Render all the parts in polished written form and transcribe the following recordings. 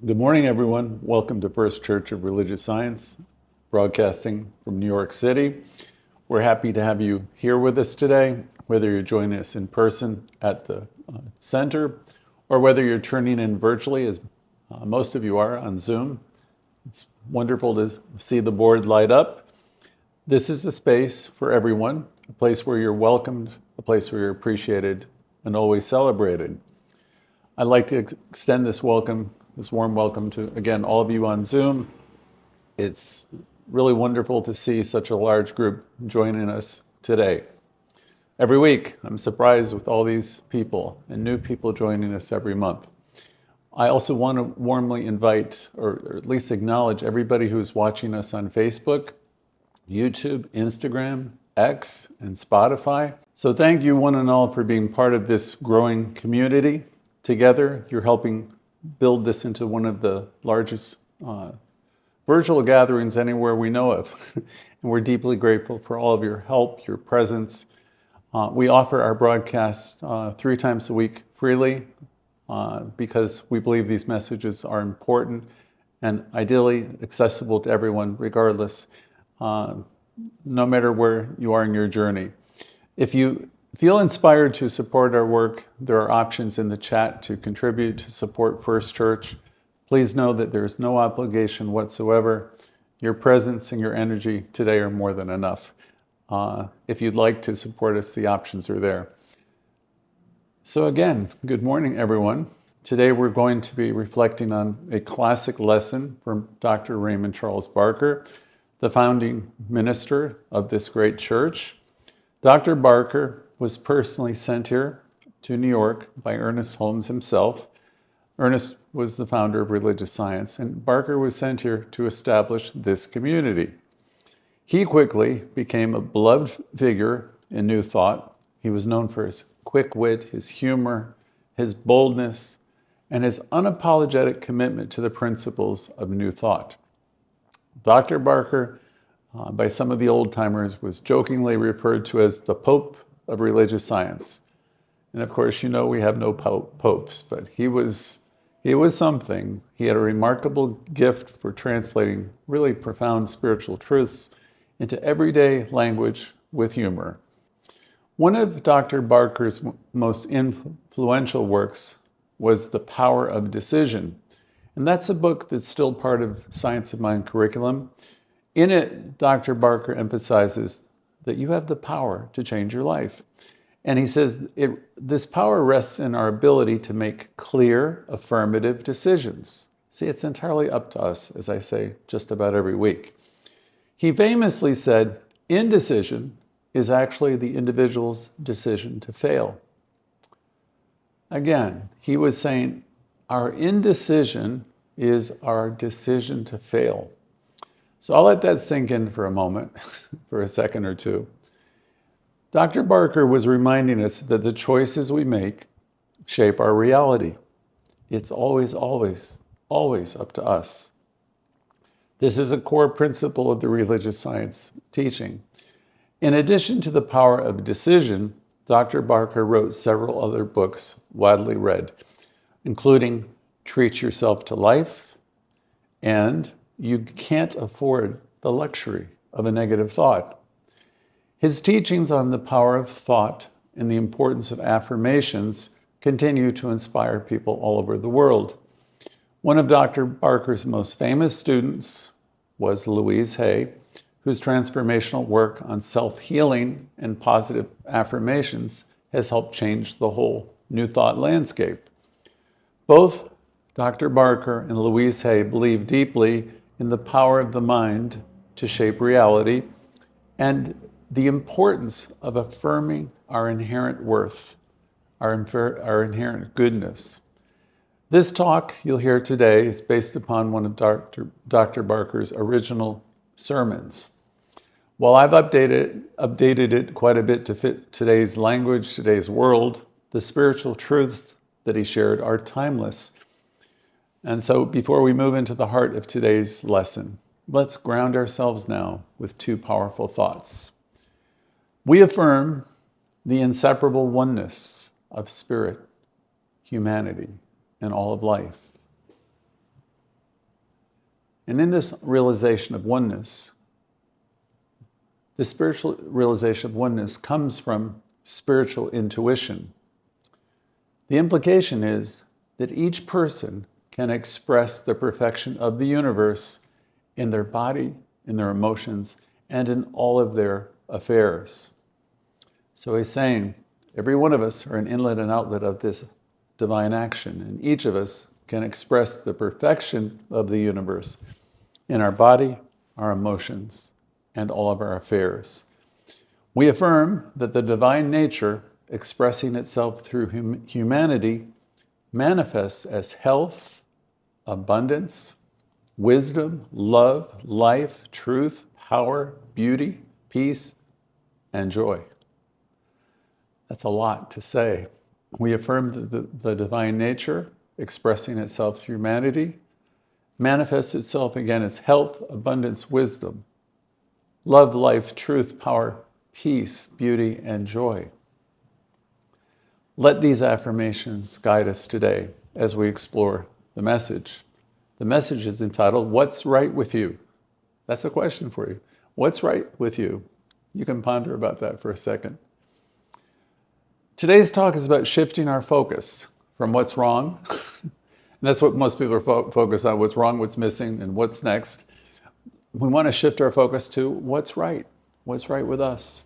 Good morning, everyone. Welcome to First Church of Religious Science, broadcasting from New York City. We're happy to have you here with us today, whether you're joining us in person at the center or whether you're turning in virtually, as most of you are on Zoom. It's wonderful to see the board light up. This is a space for everyone, a place where you're welcomed, a place where you're appreciated and always celebrated. I'd like to extend this warm welcome to, again, all of you on Zoom. It's really wonderful to see such a large group joining us today. Every week, I'm surprised with all these people and new people joining us every month. I also want to warmly invite, or at least acknowledge, everybody who's watching us on Facebook, YouTube, Instagram, X, and Spotify. So thank you one and all for being part of this growing community. Together, you're helping build this into one of the largest virtual gatherings anywhere we know of. And we're deeply grateful for all of your help, your presence. We offer our broadcasts 3 times a week freely because we believe these messages are important and ideally accessible to everyone, regardless, no matter where you are in your journey. If you feel inspired to support our work, there are options in the chat to contribute to support First Church. Please know that there is no obligation whatsoever. Your presence and your energy today are more than enough. If you'd like to support us, the options are there. So again, good morning, everyone. Today we're going to be reflecting on a classic lesson from Dr. Raymond Charles Barker, the founding minister of this great church. Dr. Barker was personally sent here to New York by Ernest Holmes himself. Ernest was the founder of religious science, and Barker was sent here to establish this community. He quickly became a beloved figure in New Thought. He was known for his quick wit, his humor, his boldness, and his unapologetic commitment to the principles of New Thought. Dr. Barker, by some of the old-timers, was jokingly referred to as the Pope of religious science. And of course, you know we have no popes, but he was something. He had a remarkable gift for translating really profound spiritual truths into everyday language with humor. One of Dr. Barker's most influential works was The Power of Decision. And that's a book that's still part of Science of Mind curriculum. In it, Dr. Barker emphasizes that you have the power to change your life. And he says this power rests in our ability to make clear, affirmative decisions. See, it's entirely up to us, as I say just about every week. He famously said, indecision is actually the individual's decision to fail. Again, he was saying our indecision is our decision to fail. So I'll let that sink in for a moment, for a second or two. Dr. Barker was reminding us that the choices we make shape our reality. It's always, always, always up to us. This is a core principle of the religious science teaching. In addition to the power of decision, Dr. Barker wrote several other books widely read, including Treat Yourself to Life and You Can't Afford the Luxury of a Negative Thought. His teachings on the power of thought and the importance of affirmations continue to inspire people all over the world. One of Dr. Barker's most famous students was Louise, whose transformational work on self-healing and positive affirmations has helped change the whole New Thought landscape. Both Dr. Barker and Louise believe deeply in the power of the mind to shape reality and the importance of affirming our inherent worth, our inherent goodness. This talk you'll hear today is based upon one of Dr. Barker's original sermons. While I've updated it quite a bit to fit today's language, today's world, the spiritual truths that he shared are timeless. And so before we move into the heart of today's lesson, let's ground ourselves now with 2 powerful thoughts. We affirm the inseparable oneness of spirit, humanity, and all of life. And in this realization of oneness, the spiritual realization of oneness comes from spiritual intuition. The implication is that each person can express the perfection of the universe in their body, in their emotions, and in all of their affairs. So he's saying, every one of us are an inlet and outlet of this divine action, and each of us can express the perfection of the universe in our body, our emotions, and all of our affairs. We affirm that the divine nature expressing itself through humanity manifests as health, abundance, wisdom, love, life, truth, power, beauty, peace, and joy. That's a lot to say. We affirm that the divine nature expressing itself through humanity manifests itself again as health, abundance, wisdom, love, life, truth, power, peace, beauty, and joy. Let these affirmations guide us today as we explore the message. The message is entitled, What's Right With You? That's a question for you. What's right with you? You can ponder about that for a second. Today's talk is about shifting our focus from what's wrong. And that's what most people are focused on, what's wrong, what's missing, and what's next. We want to shift our focus to what's right with us.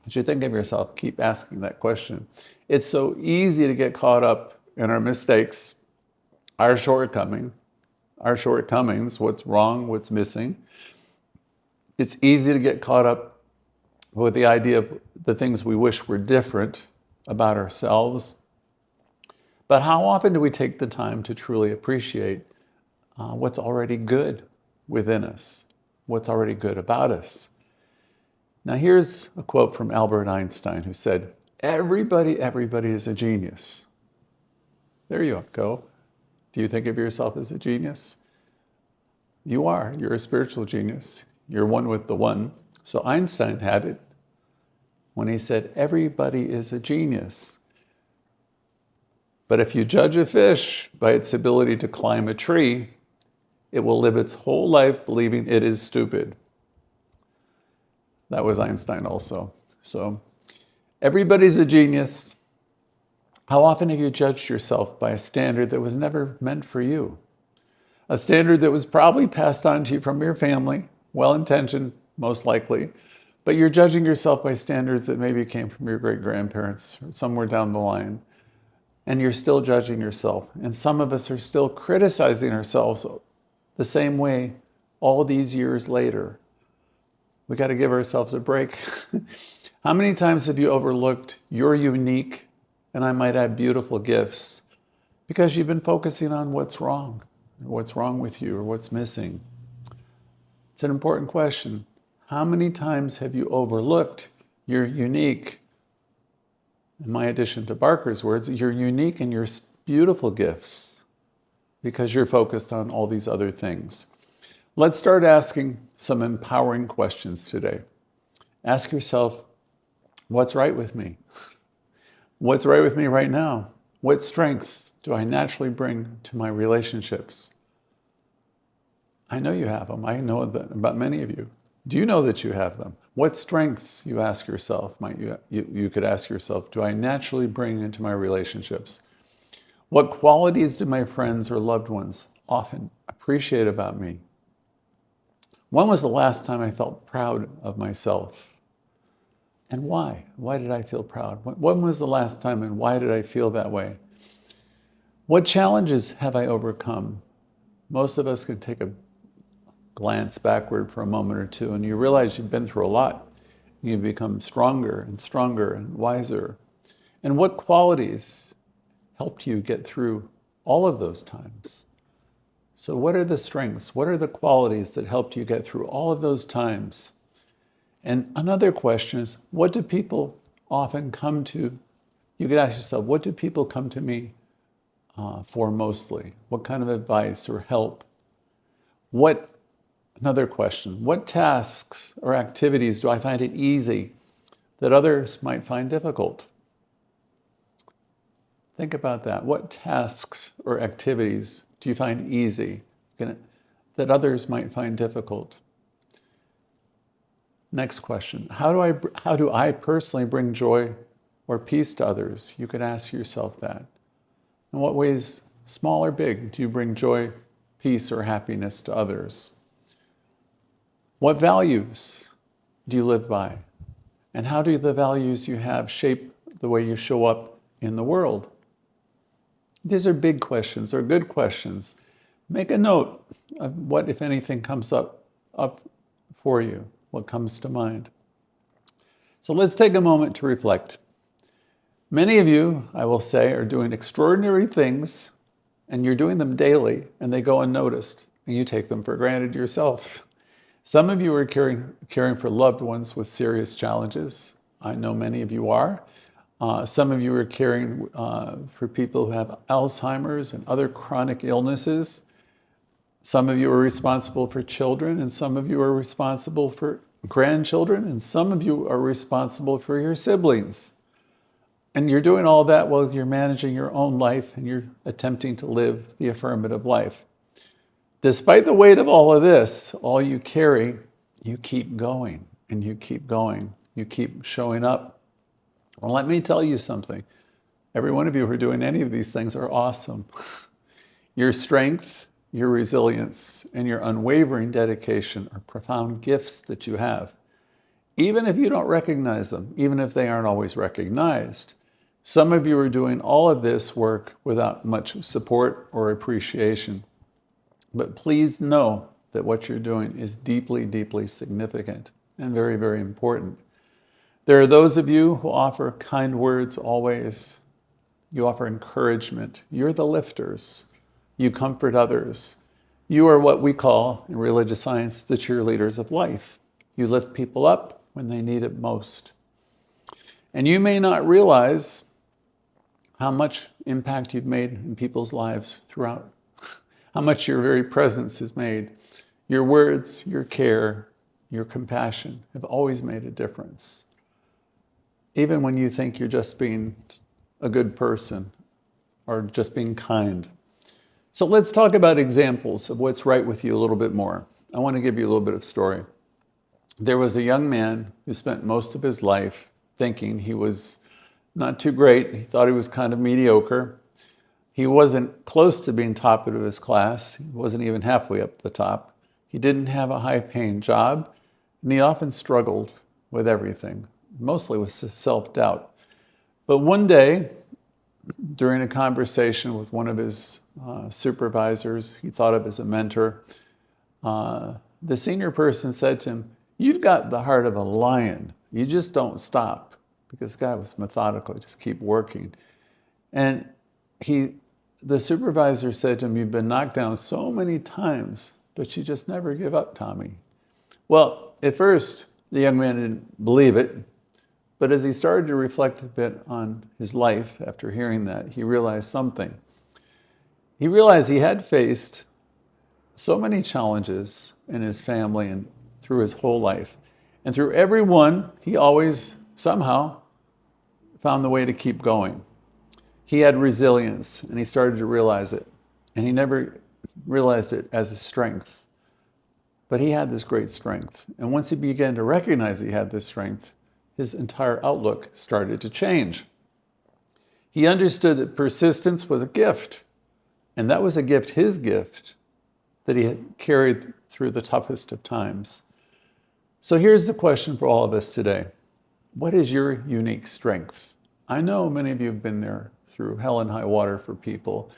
As you think of yourself, keep asking that question. It's so easy to get caught up in our mistakes, our shortcomings, what's wrong, what's missing. It's easy to get caught up with the idea of the things we wish were different about ourselves. But how often do we take the time to truly appreciate what's already good within us, what's already good about us? Now here's a quote from Albert Einstein, who said, everybody is a genius. There you go. Do you think of yourself as a genius? You are. You're a spiritual genius. You're one with the one. So Einstein had it when he said, everybody is a genius. But if you judge a fish by its ability to climb a tree, it will live its whole life believing it is stupid. That was Einstein also. So everybody's a genius. How often have you judged yourself by a standard that was never meant for you? A standard that was probably passed on to you from your family, well-intentioned, most likely, but you're judging yourself by standards that maybe came from your great-grandparents or somewhere down the line, and you're still judging yourself. And some of us are still criticizing ourselves the same way all these years later. We got to give ourselves a break. How many times have you overlooked your unique, and I might add beautiful gifts, because you've been focusing on what's wrong with you, or what's missing? It's an important question. How many times have you overlooked your unique, in my addition to Barker's words, your unique and your beautiful gifts, because you're focused on all these other things? Let's start asking some empowering questions today. Ask yourself, what's right with me? What's right with me right now? What strengths do I naturally bring to my relationships? I know you have them. I know that about many of you. Do you know that you have them? What strengths, you ask yourself, you could ask yourself, do I naturally bring into my relationships? What qualities do my friends or loved ones often appreciate about me? When was the last time I felt proud of myself? And why? Why did I feel proud? When was the last time, and why did I feel that way? What challenges have I overcome? Most of us can take a glance backward for a moment or two, and you realize you've been through a lot. You've become stronger and wiser. And what qualities helped you get through all of those times? So what are the strengths? What are the qualities that helped you get through all of those times? And another question is, what do people often come to? You could ask yourself, what do people come to me for mostly? What kind of advice or help? Another question, what tasks or activities do I find it easy that others might find difficult? Think about that. What tasks or activities do you find easy? that others might find difficult? Next question, how do I personally bring joy or peace to others? You could ask yourself that. In what ways, small or big, do you bring joy, peace, or happiness to others? What values do you live by? And how do the values you have shape the way you show up in the world? These are big questions, they're good questions. Make a note of what, if anything, comes up for you, what comes to mind. So let's take a moment to reflect. Many of you, I will say, are doing extraordinary things, and you're doing them daily, and they go unnoticed, and you take them for granted yourself. Some of you are caring for loved ones with serious challenges. I know many of you are. Some of you are caring for people who have Alzheimer's and other chronic illnesses. Some of you are responsible for children, and some of you are responsible for grandchildren, and some of you are responsible for your siblings. And you're doing all that while you're managing your own life and you're attempting to live the affirmative life. Despite the weight of all of this, all you carry, you keep going and you keep going. You keep showing up. Well, let me tell you something. Every one of you who are doing any of these things are awesome. Your strength, your resilience, and your unwavering dedication are profound gifts that you have. Even if you don't recognize them, even if they aren't always recognized. Some of you are doing all of this work without much support or appreciation. But please know that what you're doing is deeply, deeply significant and very, very important. There are those of you who offer kind words always. You offer encouragement. You're the lifters. You comfort others. You are what we call, in religious science, the cheerleaders of life. You lift people up when they need it most. And you may not realize how much impact you've made in people's lives throughout, how much your very presence has made. Your words, your care, your compassion have always made a difference. Even when you think you're just being a good person or just being kind. So let's talk about examples of what's right with you a little bit more. I want to give you a little bit of story. There was a young man who spent most of his life thinking he was not too great. He thought he was kind of mediocre. He wasn't close to being top of his class. He wasn't even halfway up the top. He didn't have a high-paying job, and he often struggled with everything, mostly with self-doubt. But one day, during a conversation with one of his supervisors, he thought of as a mentor, the senior person said to him, "You've got the heart of a lion. You just don't stop." Because the guy was methodical, just keep working. And the supervisor said to him, "You've been knocked down so many times, but you just never give up, Tommy." Well, at first, the young man didn't believe it, but as he started to reflect a bit on his life after hearing that, he realized something. He realized he had faced so many challenges in his family and through his whole life. And through every one, he always somehow found the way to keep going. He had resilience, and he started to realize it. And he never realized it as a strength. But he had this great strength. And once he began to recognize he had this strength, his entire outlook started to change. He understood that persistence was a gift. And that was a gift, his gift, that he had carried through the toughest of times. So here's the question for all of us today. What is your unique strength? I know many of you have been there through hell and high water for people.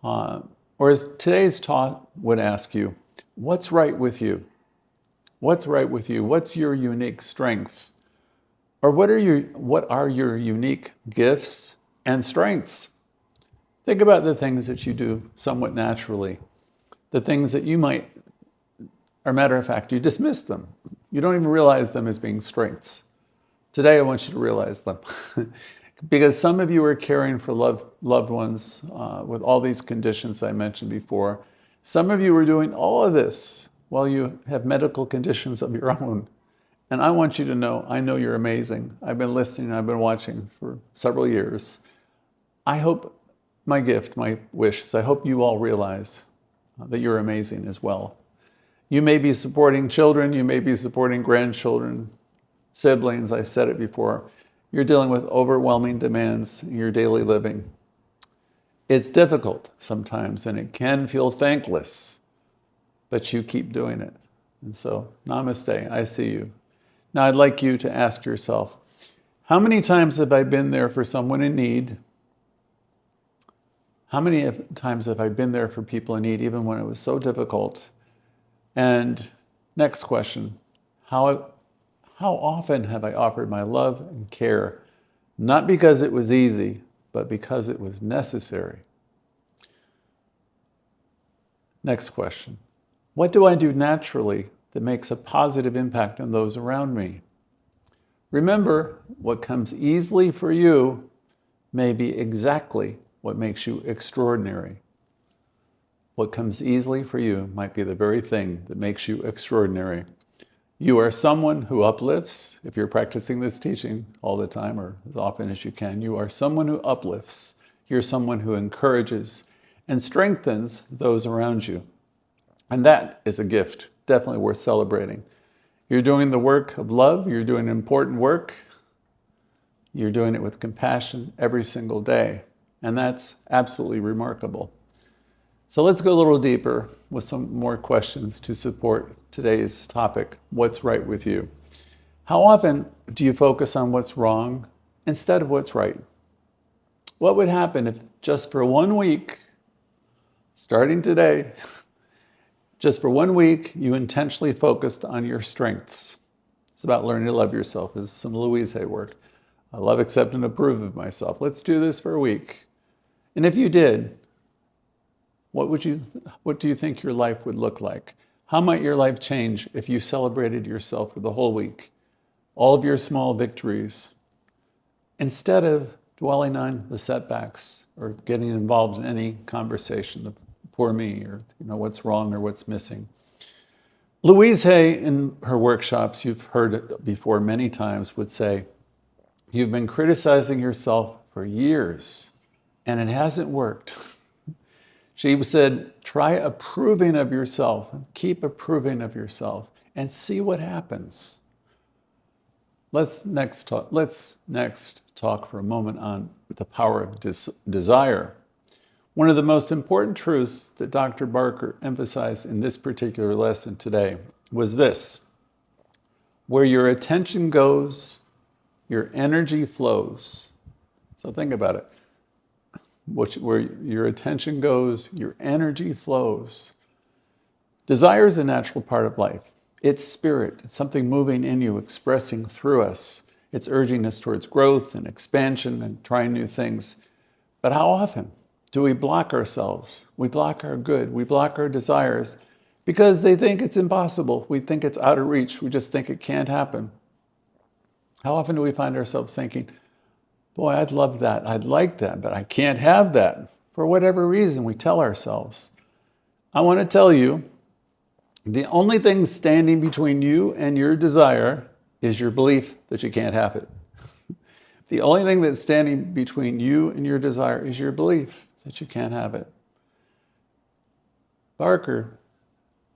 Or as today's talk would ask you, what's right with you? What's right with you? What's your unique strength? Or what are your unique gifts and strengths? Think about the things that you do somewhat naturally. The things that you might, or matter of fact, you dismiss them. You don't even realize them as being strengths. Today, I want you to realize them. Because some of you are caring for loved ones with all these conditions I mentioned before. Some of you are doing all of this while you have medical conditions of your own. And I want you to know, I know you're amazing. I've been listening, I've been watching for several years. I hope, my gift, my wish is I hope you all realize that you're amazing as well. You may be supporting children, you may be supporting grandchildren, siblings, I said it before. You're dealing with overwhelming demands in your daily living. It's difficult sometimes, and it can feel thankless, but you keep doing it. And so, namaste, I see you. Now I'd like you to ask yourself, how many times have I been there for someone in need? How many times have I been there for people in need, even when it was so difficult? And next question, how often have I offered my love and care, not because it was easy, but because it was necessary? Next question, what do I do naturally that makes a positive impact on those around me? Remember, what comes easily for you may be exactly what makes you extraordinary. What comes easily for you might be the very thing that makes you extraordinary. You are someone who uplifts. If you're practicing this teaching all the time or as often as you can, you are someone who uplifts. You're someone who encourages and strengthens those around you. And that is a gift, definitely worth celebrating. You're doing the work of love. You're doing important work. You're doing it with compassion every single day. And that's absolutely remarkable. So let's go a little deeper with some more questions to support today's topic, what's right with you? How often do you focus on what's wrong instead of what's right? What would happen if just for 1 week, starting today, just for 1 week, you intentionally focused on your strengths? It's about learning to love yourself. This is some Louise work. I love, accept, and approve of myself. Let's do this for a week. And if you did, what do you think your life would look like? How might your life change if you celebrated yourself for the whole week? All of your small victories, instead of dwelling on the setbacks or getting involved in any conversation of poor me or what's wrong or what's missing. Louise Hay, in her workshops, you've heard it before many times, would say, you've been criticizing yourself for years and it hasn't worked. She said, try approving of yourself, keep approving of yourself, and see what happens. Let's next talk for a moment on the power of desire. One of the most important truths that Dr. Barker emphasized in this particular lesson today was this: where your attention goes, your energy flows. So think about it. Where your attention goes, your energy flows. Desire is a natural part of life. It's spirit. It's something moving in you, expressing through us. It's urging us towards growth and expansion and trying new things. But how often do we block ourselves? We block our good. We block our desires because they think it's impossible. We think it's out of reach. We just think it can't happen. How often do we find ourselves thinking, boy, I'd love that, I'd like that, but I can't have that. For whatever reason, we tell ourselves. I want to tell you, the only thing standing between you and your desire is your belief that you can't have it. The only thing that's standing between you and your desire is your belief that you can't have it. Barker,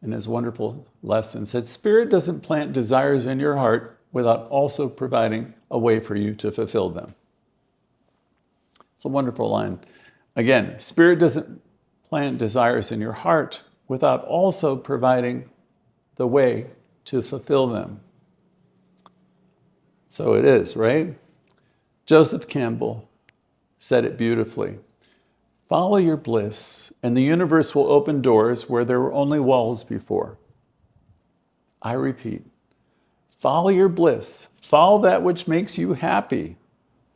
in his wonderful lesson, said, Spirit doesn't plant desires in your heart without also providing a way for you to fulfill them. It's a wonderful line. Again, Spirit doesn't plant desires in your heart without also providing the way to fulfill them. So it is, right? Joseph Campbell said it beautifully. Follow your bliss, and the universe will open doors where there were only walls before. I repeat, follow your bliss. Follow that which makes you happy,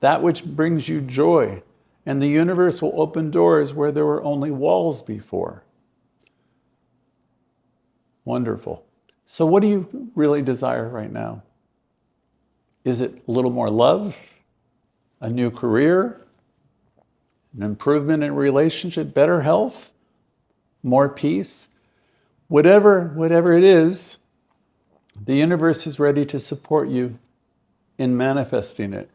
that which brings you joy, and the universe will open doors where there were only walls before. Wonderful. So what do you really desire right now? Is it a little more love, a new career, an improvement in relationship, better health, more peace? Whatever it is, the universe is ready to support you in manifesting it.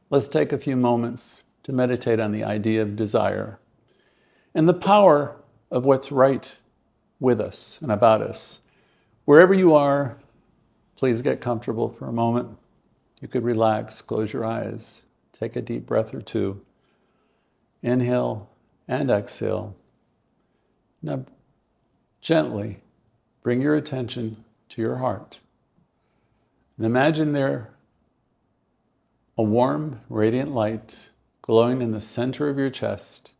Let's take a few moments to meditate on the idea of desire and the power of what's right with us and about us. Wherever you are, please get comfortable for a moment. You could relax, close your eyes, take a deep breath or two. Inhale and exhale. Now, gently bring your attention to your heart. And imagine there a warm, radiant light glowing in the center of your chest.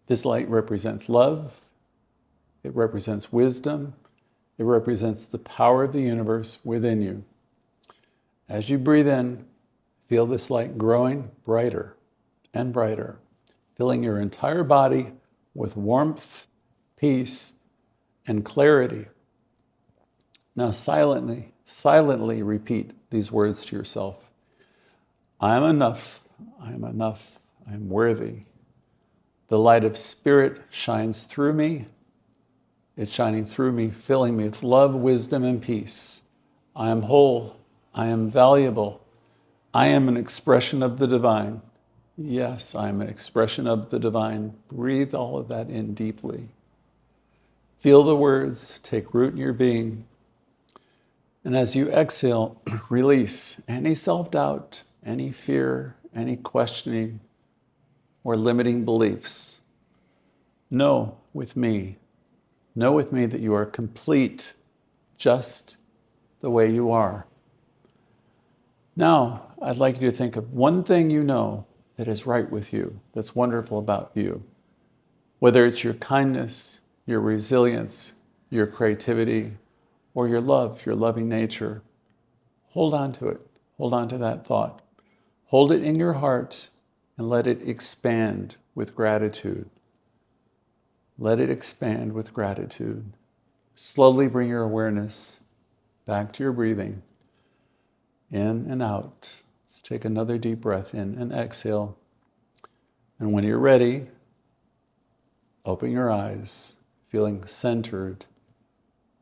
This light represents love. It represents wisdom. It represents the power of the universe within you. As you breathe in, feel this light growing brighter and brighter, filling your entire body with warmth, peace, and clarity. Now silently repeat these words to yourself. I am enough, I am enough, I am worthy. The light of spirit shines through me. It's shining through me, filling me with love, wisdom, and peace. I am whole, I am valuable. I am an expression of the divine. Yes, I am an expression of the divine. Breathe all of that in deeply. Feel the words take root in your being. And as you exhale, release any self-doubt, any fear, any questioning, or limiting beliefs. Know with me that you are complete just the way you are. Now, I'd like you to think of one thing you know that is right with you, that's wonderful about you. Whether it's your kindness, your resilience, your creativity, or your love, your loving nature. Hold on to it. Hold on to that thought. Hold it in your heart and let it expand with gratitude. Let it expand with gratitude. Slowly bring your awareness back to your breathing. In and out. Let's take another deep breath in and exhale. And when you're ready, open your eyes, feeling centered,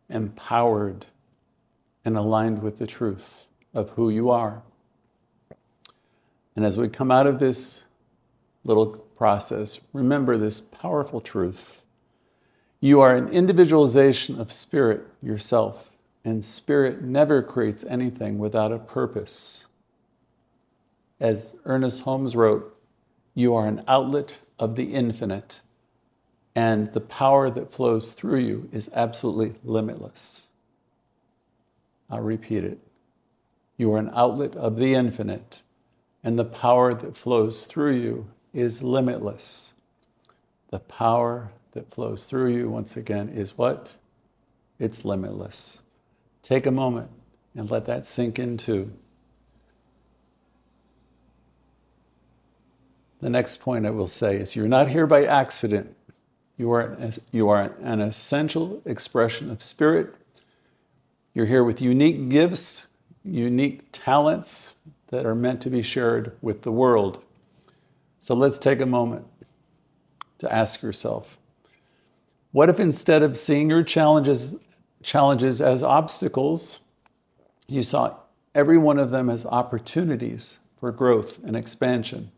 empowered, and aligned with the truth of who you are. And as we come out of this little process, remember this powerful truth. You are an individualization of spirit yourself, and spirit never creates anything without a purpose. As Ernest Holmes wrote, you are an outlet of the infinite, and the power that flows through you is absolutely limitless. I'll repeat it. You are an outlet of the infinite, and the power that flows through you is limitless. The power that flows through you, once again, is what? It's limitless. Take a moment and let that sink in too. The next point I will say is you're not here by accident. You are an essential expression of spirit. You're here with unique gifts, unique talents that are meant to be shared with the world. So let's take a moment to ask yourself, what if instead of seeing your challenges as obstacles, you saw every one of them as opportunities for growth and expansion?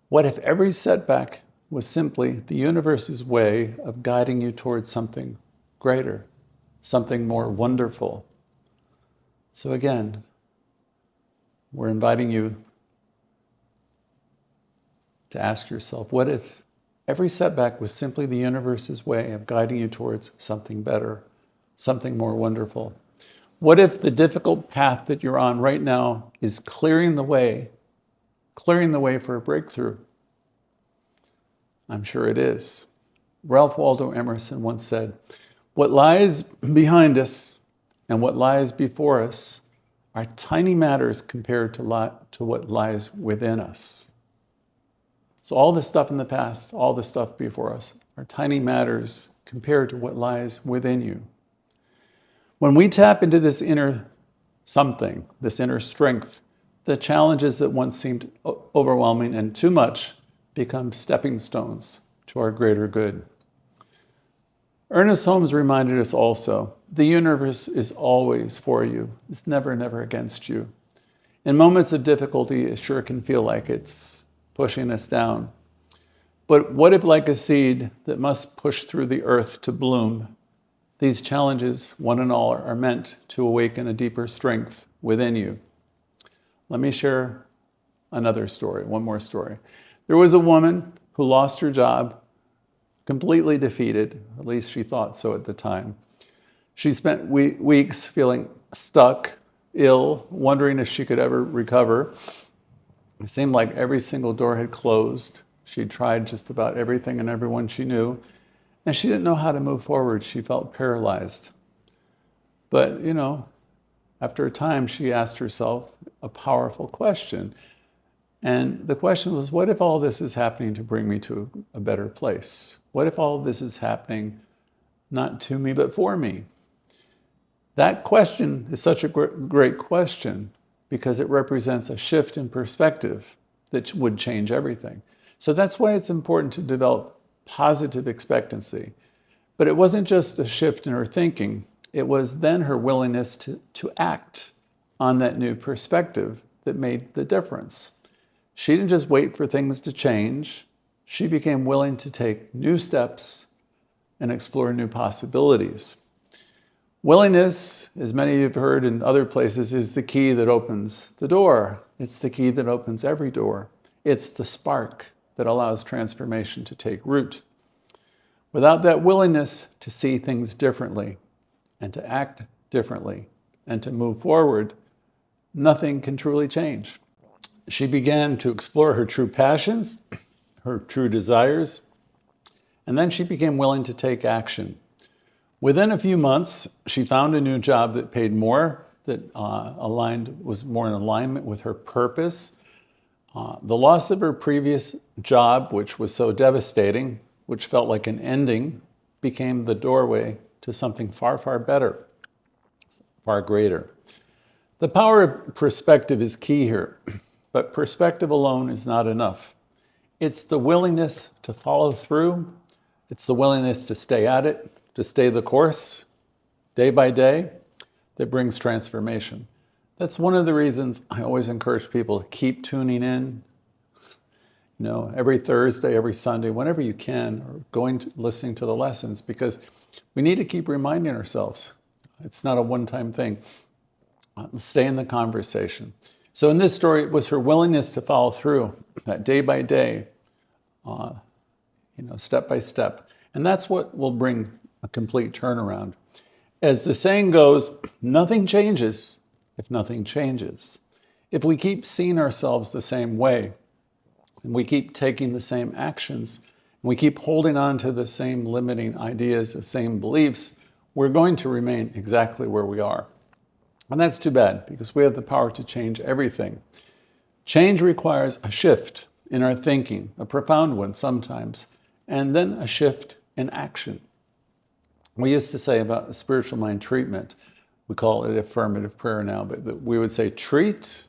What if every setback was simply the universe's way of guiding you towards something greater, something more wonderful? So again, we're inviting you to ask yourself, what if every setback was simply the universe's way of guiding you towards something better, something more wonderful? What if the difficult path that you're on right now is clearing the way for a breakthrough? I'm sure it is. Ralph Waldo Emerson once said, what lies behind us and what lies before us are tiny matters compared to what lies within us. So all the stuff in the past, all the stuff before us are tiny matters compared to what lies within you. When we tap into this inner something, this inner strength, the challenges that once seemed overwhelming and too much become stepping stones to our greater good. Ernest Holmes reminded us also, the universe is always for you. It's never against you. In moments of difficulty, it sure can feel like it's pushing us down. But what if, like a seed that must push through the earth to bloom, these challenges, one and all, are meant to awaken a deeper strength within you? Let me share another story, one more story. There was a woman who lost her job, completely defeated, at least she thought so at the time. She spent weeks feeling stuck, ill, wondering if she could ever recover. It seemed like every single door had closed. She tried just about everything and everyone she knew, and she didn't know how to move forward. She felt paralyzed. But, after a time, she asked herself a powerful question. And the question was, what if all this is happening to bring me to a better place? What if all of this is happening not to me, but for me? That question is such a great question because it represents a shift in perspective that would change everything. So that's why it's important to develop positive expectancy. But it wasn't just a shift in her thinking. It was then her willingness to act on that new perspective that made the difference. She didn't just wait for things to change. She became willing to take new steps and explore new possibilities. Willingness, as many of you have heard in other places, is the key that opens the door. It's the key that opens every door. It's the spark that allows transformation to take root. Without that willingness to see things differently and to act differently and to move forward, nothing can truly change. She began to explore her true passions, her true desires, and then she became willing to take action. Within a few months, she found a new job that paid more, that was more in alignment with her purpose. The loss of her previous job, which was so devastating, which felt like an ending, became the doorway to something far, far better, far greater. The power of perspective is key here, but perspective alone is not enough. It's the willingness to follow through. It's the willingness to stay at it, to stay the course, day by day, that brings transformation. That's one of the reasons I always encourage people to keep tuning in, every Thursday, every Sunday, whenever you can, or listening to the lessons, because we need to keep reminding ourselves. It's not a one-time thing. Stay in the conversation. So in this story, it was her willingness to follow through, that day by day, step by step. And that's what will bring a complete turnaround. As the saying goes, nothing changes if nothing changes. If we keep seeing ourselves the same way, and we keep taking the same actions, and we keep holding on to the same limiting ideas, the same beliefs, we're going to remain exactly where we are. And that's too bad, because we have the power to change everything. Change requires a shift in our thinking, a profound one sometimes, and then a shift in action. We used to say about spiritual mind treatment, we call it affirmative prayer now, but we would say treat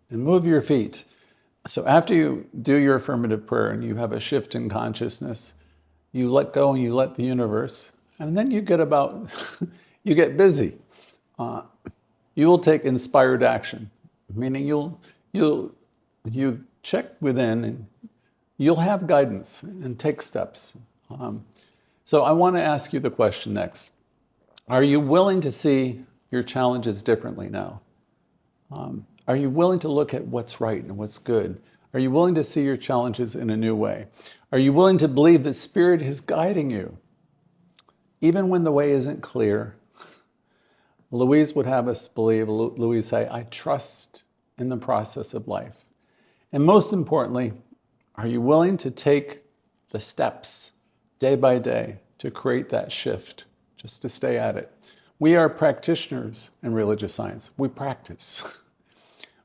and move your feet. So after you do your affirmative prayer and you have a shift in consciousness, you let go and you let the universe, and then you get busy. You will take inspired action, meaning you check within and you'll have guidance and take steps. So I want to ask you the question next. Are you willing to see your challenges differently now? Are you willing to look at what's right and what's good? Are you willing to see your challenges in a new way? Are you willing to believe that Spirit is guiding you? Even when the way isn't clear. Louise would have us believe, Louise say, I trust in the process of life. And most importantly, are you willing to take the steps day by day to create that shift, just to stay at it? We are practitioners in religious science. We practice.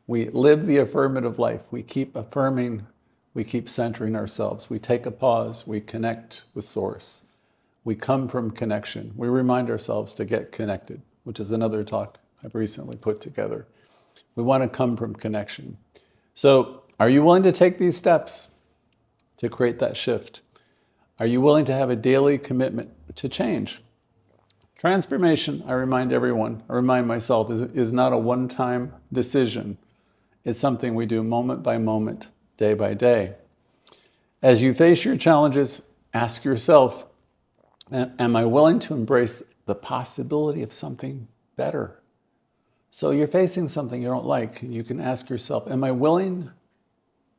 We live the affirmative life. We keep affirming. We keep centering ourselves. We take a pause. We connect with Source. We come from connection. We remind ourselves to get connected, which is another talk I've recently put together. We want to come from connection. So are you willing to take these steps to create that shift? Are you willing to have a daily commitment to change? Transformation, I remind myself, is not a one-time decision. It's something we do moment by moment, day by day. As you face your challenges, ask yourself, am I willing to embrace the possibility of something better? So you're facing something you don't like, and you can ask yourself, am I willing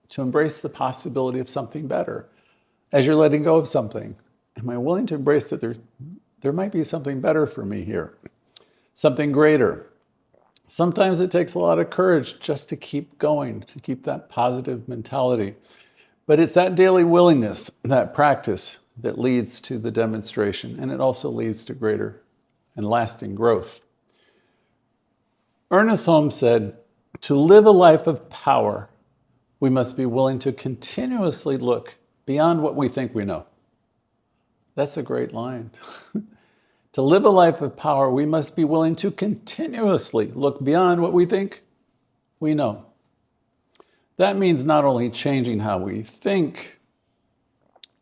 to embrace the possibility of something better? As you're letting go of something, am I willing to embrace that there might be something better for me here? Something greater. Sometimes it takes a lot of courage just to keep going, to keep that positive mentality. But it's that daily willingness, that practice, that leads to the demonstration, and it also leads to greater and lasting growth. Ernest Holmes said, "To live a life of power, we must be willing to continuously look beyond what we think we know." That's a great line. To live a life of power, we must be willing to continuously look beyond what we think we know. That means not only changing how we think,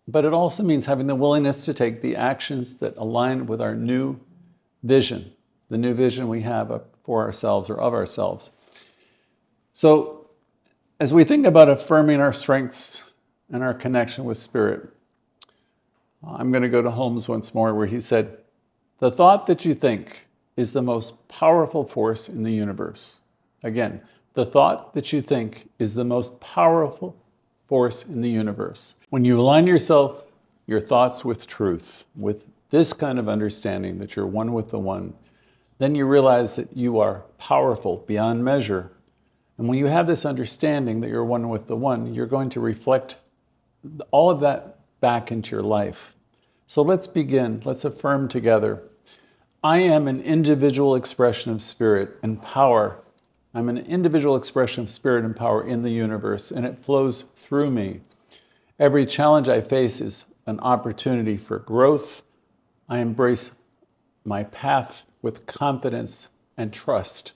but it also means having the willingness to take the actions that align with our new vision, the new vision we have for ourselves or of ourselves. So as we think about affirming our strengths and our connection with Spirit, I'm going to go to Holmes once more, where he said, "The thought that you think is the most powerful force in the universe." Again, the thought that you think is the most powerful force in the universe. When you align yourself, your thoughts with truth, with this kind of understanding that you're one with the One, then you realize that you are powerful beyond measure. And when you have this understanding that you're one with the One, you're going to reflect all of that back into your life. So let's begin. Let's affirm together. I am an individual expression of Spirit and power. I'm an individual expression of Spirit and power in the universe, and it flows through me. Every challenge I face is an opportunity for growth. I embrace my path with confidence and trust.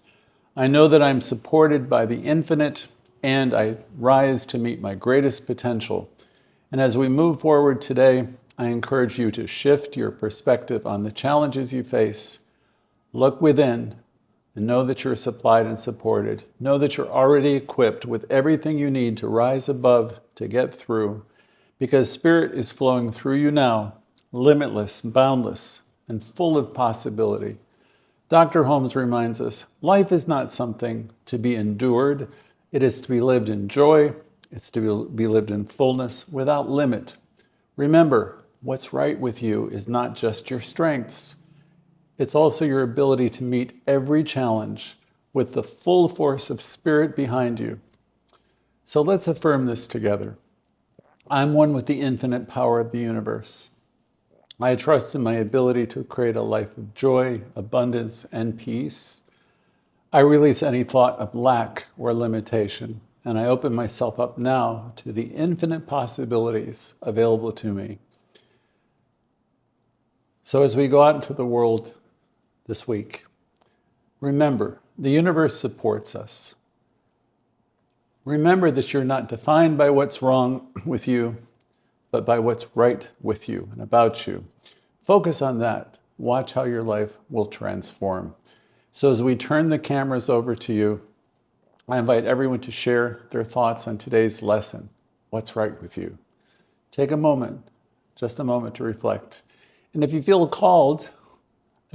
I know that I'm supported by the infinite, and I rise to meet my greatest potential. And as we move forward today, I encourage you to shift your perspective on the challenges you face. Look within and know that you're supplied and supported. Know that you're already equipped with everything you need to rise above, to get through, because Spirit is flowing through you now, limitless, boundless, and full of possibility. Dr. Holmes reminds us, life is not something to be endured. It is to be lived in joy. It's to be lived in fullness without limit. Remember, what's right with you is not just your strengths. It's also your ability to meet every challenge with the full force of Spirit behind you. So let's affirm this together. I'm one with the infinite power of the universe. I trust in my ability to create a life of joy, abundance, and peace. I release any thought of lack or limitation, and I open myself up now to the infinite possibilities available to me. So as we go out into the world this week, remember, the universe supports us. Remember that you're not defined by what's wrong with you, but by what's right with you and about you. Focus on that. Watch how your life will transform. So as we turn the cameras over to you, I invite everyone to share their thoughts on today's lesson. What's right with you? Take a moment, just a moment to reflect. And if you feel called,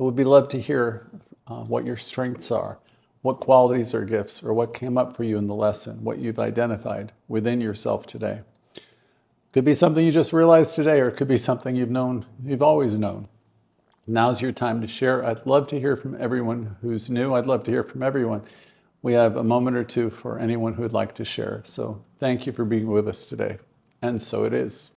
I would be loved to hear what your strengths are, what qualities or gifts, or what came up for you in the lesson, what you've identified within yourself today. Could be something you just realized today, or it could be something you've always known. Now's your time to share. I'd love to hear from everyone who's new. I'd love to hear from everyone. We have a moment or two for anyone who would like to share. So thank you for being with us today. And so it is.